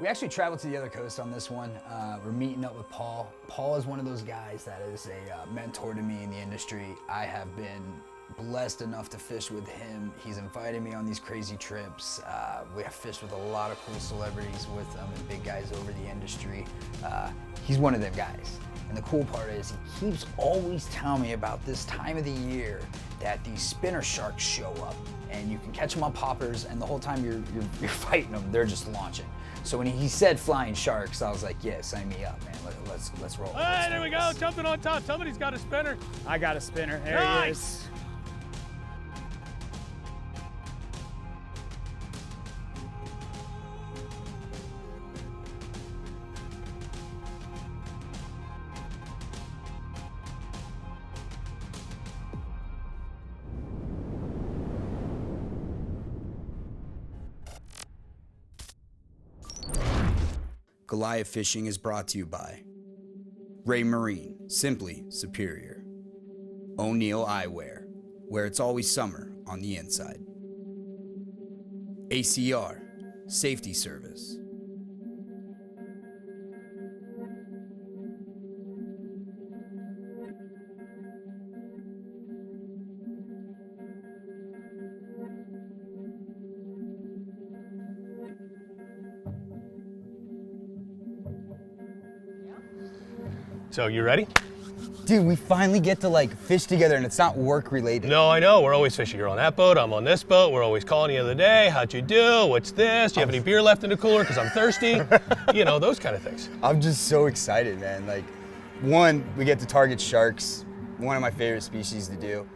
We actually traveled to the other coast on this one. We're meeting up with Paul. Paul is one of those guys that is a mentor to me in the industry. I have been blessed enough to fish with him. He's invited me on these crazy trips. We have fished with a lot of cool celebrities with him and big guys over the industry. He's one of them guys. And the cool part is he keeps always telling me about this time of the year that these spinner sharks show up and you can catch them on poppers, and the whole time you're fighting them, they're just launching. So when he said flying sharks, I was like, yeah, sign me up, man. Let's roll. Hey, there we go, jumping on top. Somebody's got a spinner. I got a spinner. There he is. Goliath Fishing is brought to you by Ray Marine, simply superior. O'Neill Eyewear, where it's always summer on the inside. ACR, Safety Service. So, you ready? Dude, we finally get to like fish together and it's not work related. No, I know. We're always fishing. You're on that boat, I'm on this boat. We're always calling you the other day. How'd you do? What's this? Do you have any beer left in the cooler? Because I'm thirsty. You know, those kind of things. I'm just so excited, man. Like, one, we get to target sharks, one of my favorite species to do,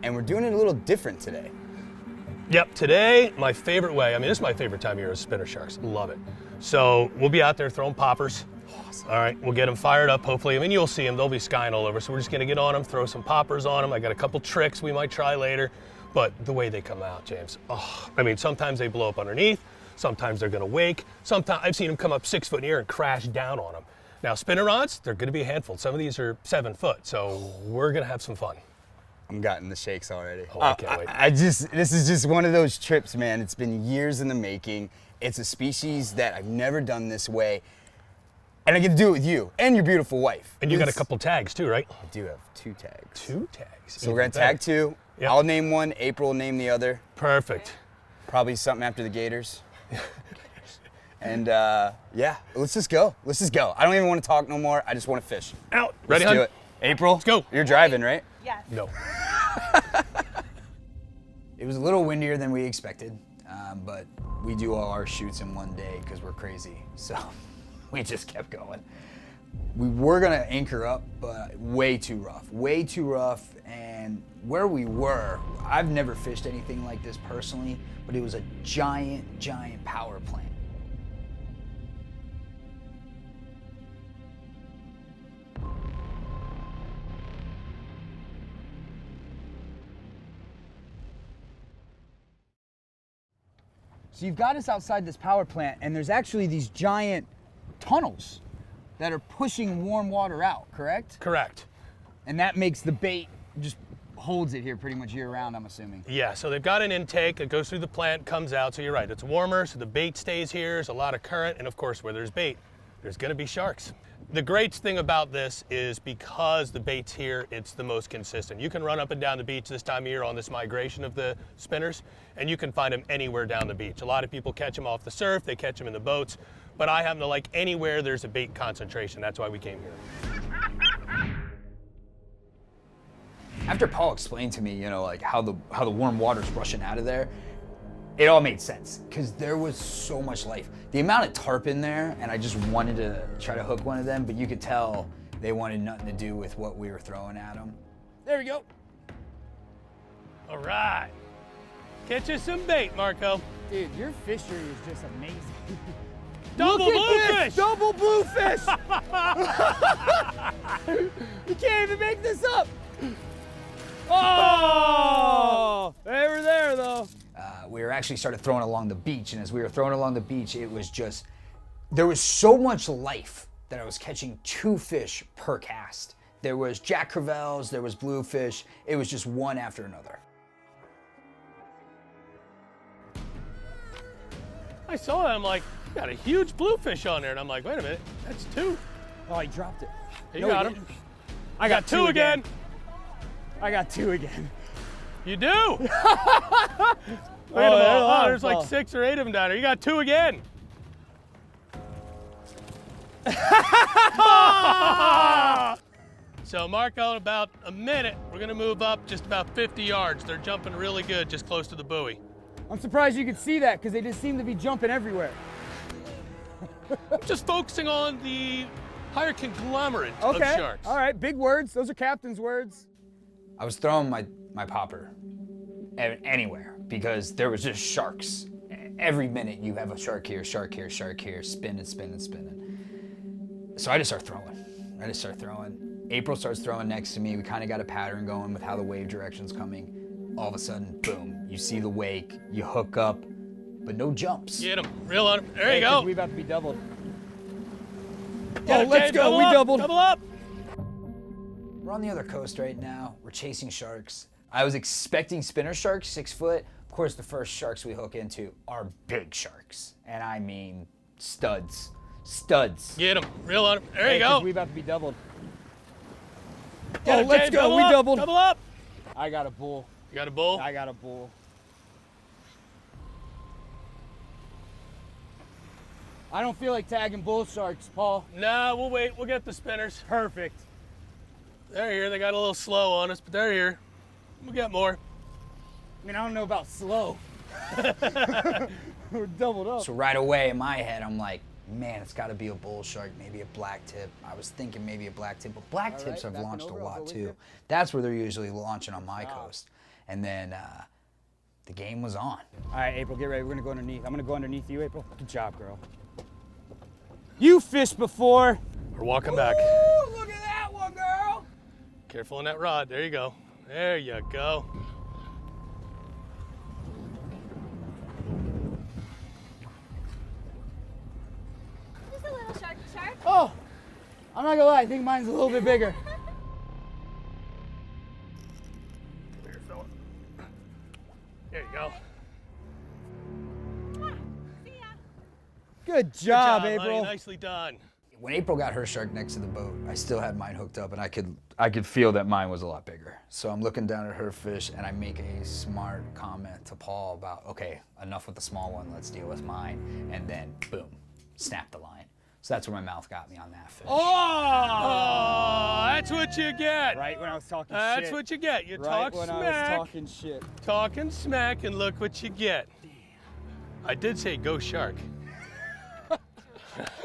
and we're doing it a little different today. Yep, today, my favorite way, I mean, this is my favorite time of year is spinner sharks. Love it. So, we'll be out there throwing poppers. Awesome. All right, we'll get them fired up, hopefully. I mean, you'll see them. They'll be skying all over. So we're just going to get on them, throw some poppers on them. I got a couple tricks we might try later. But the way they come out, James, oh, I mean, sometimes they blow up underneath. Sometimes they're going to wake. Sometimes I've seen them come up 6 foot in the air and crash down on them. Now, spinner rods, they're going to be a handful. Some of these are 7 foot. So we're going to have some fun. I'm getting the shakes already. Oh, I can't wait. This is just one of those trips, man. It's been years in the making. It's a species that I've never done this way. And I get to do it with you and your beautiful wife. And you got a couple tags too, right? I do have 2 tags. 2 tags. So we're gonna tag 2. Yep. I'll name one, April will name the other. Perfect. Probably something after the Gators. And yeah, let's just go. Let's just go. I don't even want to talk no more. I just want to fish. Out. Ready, Let's hon? do it. April, let's go. You're driving, right? Yes. No. It was a little windier than we expected, but we do all our shoots in one day because we're crazy. So we just kept going. We were gonna anchor up, but way too rough. And where we were, I've never fished anything like this personally, but it was a giant power plant. So you've got us outside this power plant, and there's actually these giant tunnels that are pushing warm water out, correct? Correct. And that makes the bait, just holds it here pretty much year round, I'm assuming. Yeah, so they've got an intake that goes through the plant, comes out, so you're right, it's warmer, so the bait stays here, there's a lot of current, and of course where there's bait, there's gonna be sharks. The great thing about this is because the bait's here, it's the most consistent. You can run up and down the beach this time of year on this migration of the spinners, and you can find them anywhere down the beach. A lot of people catch them off the surf, they catch them in the boats, but I happen to like anywhere there's a bait concentration. That's why we came here. After Paul explained to me, you know, like how the warm water's rushing out of there, it all made sense because there was so much life. The amount of tarp in there, and I just wanted to try to hook one of them, but you could tell they wanted nothing to do with what we were throwing at them. There we go. All right. Catch us some bait, Marco. Dude, your fishery is just amazing. Double Look at bluefish! this, double bluefish! You can't even make this up. Oh! They were there though. We were actually started throwing along the beach, and as we were throwing along the beach, it was just, there was so much life that I was catching 2 fish per cast. There was jack crevalles, there was bluefish, it was just one after another. I saw that, I'm like, Got a huge bluefish on there, and I'm like, wait a minute, that's 2. Oh, he dropped it. You No, got he him. didn't. I got 2 again. I got 2 again. You do. Look at them all. Oh, there's like Oh. 6 or 8 of them down there. You got 2 again. So Marco, in about a minute, we're gonna move up just about 50 yards. They're jumping really good, just close to the buoy. I'm surprised you could see that because they just seem to be jumping everywhere. I'm just focusing on the higher conglomerate of Okay. sharks. All right. Big words. Those are captain's words. I was throwing my popper anywhere because there was just sharks. Every minute you have a shark here, spinning. So I just start throwing. April starts throwing next to me. We kind of got a pattern going with how the wave direction's coming. All of a sudden, boom, you see the wake, you hook up, but no jumps. Get him, reel on him. There you Hey, 'cause go. we about to be doubled. Get Oh, him, let's Dave. go. Double We up, doubled. Double up. We're on the other coast right now. We're chasing sharks. I was expecting spinner sharks, 6 foot. Of course, the first sharks we hook into are big sharks. And I mean studs. Studs. Get him, reel on him. There Hey, you 'cause go. we about to be doubled. Get Oh, him, let's Dave. go. Double We up, doubled. Double up. I got a bull. You got a bull? I got a bull. I don't feel like tagging bull sharks, Paul. No, we'll wait. We'll get the spinners. Perfect. They're here. They got a little slow on us, but they're here. We'll get more. I mean, I don't know about slow. We're doubled up. So right away in my head, I'm like, man, it's got to be a bull shark, maybe a black tip. I was thinking maybe a black tip, but black tips right, have backing launched a over, I'll lot go with too. you. That's where they're usually launching on my coast. And then the game was on. All right, April, get ready. We're gonna go underneath. I'm gonna go underneath you, April. Good job, girl. You fished before. We're walking back. Ooh, look at that one, girl. Careful on that rod. There you go. There you go. Just a little shark shark. Oh, I'm not gonna lie. I think mine's a little bit bigger. Here, fella. There you go. See ya. Good Good job, honey. April. Nicely done. When April got her shark next to the boat, I still had mine hooked up, and I could feel that mine was a lot bigger. So I'm looking down at her fish, and I make a smart comment to Paul about, okay, enough with the small one, let's deal with mine. And then, boom, snap the line. So that's where my mouth got me on that fish. Oh, that's what you get. Right when I was talking That's shit. what you get. You Right talk when smack, I was talking shit. talking smack, and look what you get. I did say go shark.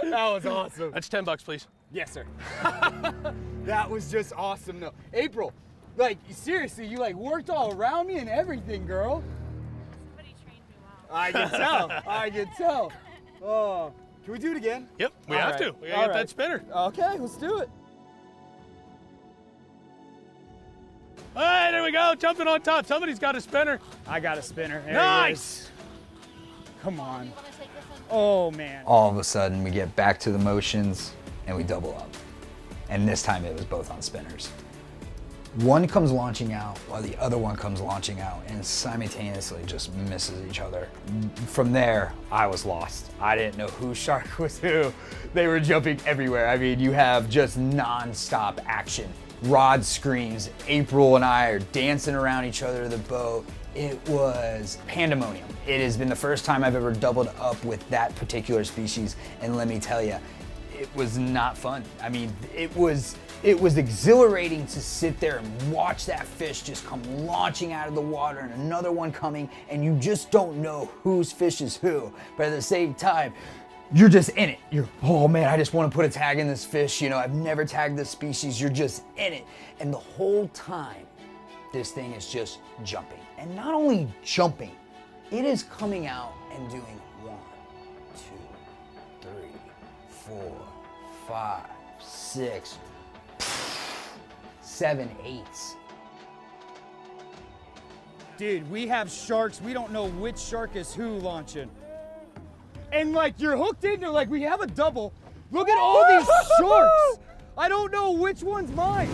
That was awesome. That's $10, please. Yes, sir. That was just awesome, though. April, like, seriously, you, like, worked all around me and everything, girl. Somebody trained me well. I can tell. I can tell. Oh, can we do it again? Yep, we All have right. to. We gotta All get that right. spinner. Okay, let's do it. All right, there we go. Jumping on top. Somebody's got a spinner. I got a spinner. There he Nice. is. Come on. You want to take this one? Oh, man. All of a sudden, we get back to the motions, and we double up. And this time, it was both on spinners. One comes launching out while the other one comes launching out and simultaneously just misses each other. From there, I was lost. I didn't know whose shark was who. They were jumping everywhere. I mean, you have just non-stop action. Rod screams, April and I are dancing around each other to the boat. It was pandemonium. It has been the first time I've ever doubled up with that particular species, and let me tell you, it was not fun. I mean, it was exhilarating to sit there and watch that fish just come launching out of the water and another one coming, and you just don't know whose fish is who. But at the same time, you're just in it. You're, oh man, I just want to put a tag in this fish. You know, I've never tagged this species. You're just in it. And the whole time, this thing is just jumping. And not only jumping, it is coming out and doing 1, 2, 3, 4, 5, 6, 7, 8. Dude, we have sharks. We don't know which shark is who launching. And like you're hooked into like we have a double. Look at all these sharks. I don't know which one's mine.